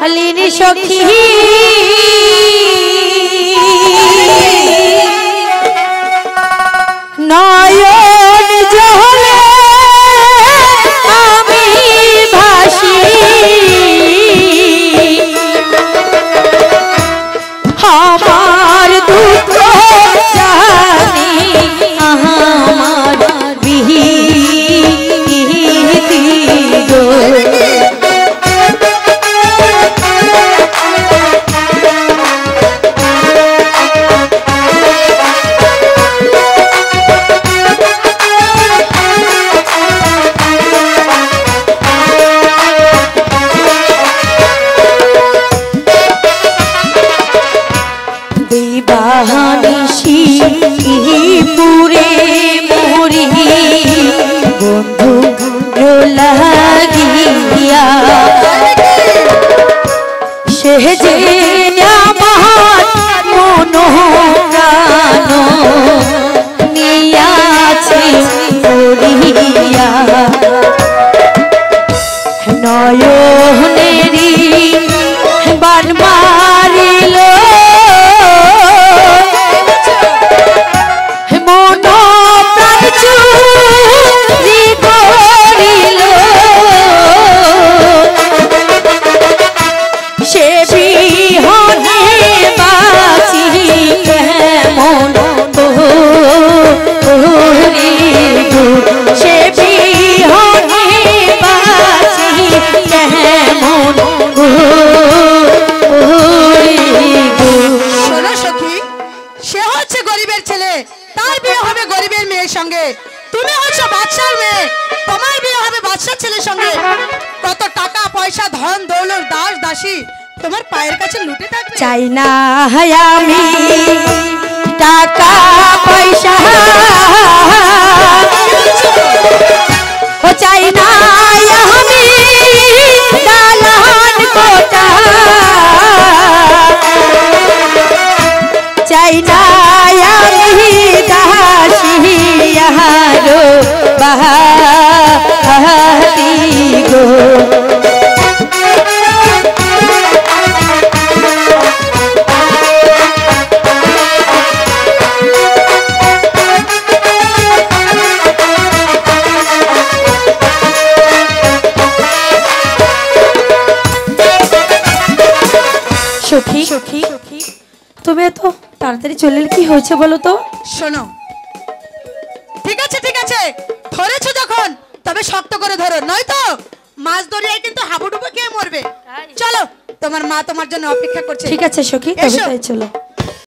हलिनी सखी नयन जले आमी भासी हमार दुख जानी हमार बिहीती गो बाहानिशी पूरे मोरी बंधु लागिया सेजे आमार मन प्राण नियाछि करिया नयनेरी बाण मारिल চাই না আমি টাকা পয়সা ও চাই না আমি দালান কোঠা চাই না আমি দাসী আহারো বাহাতি গো সখী সখী তুমি তো তাড়াতাড়ি চলে কি হয়েছে বলো তো শোনো ঠিক আছে ধরেছো যখন তবে শক্ত করে ধরো নয়তো মাছ দরিয়ায় কিন্তু হাবুডুবু খেয়ে মরবে চলো তোমার মা তোমার জন্য অপেক্ষা করছে ঠিক আছে সখী তবে তাই চলো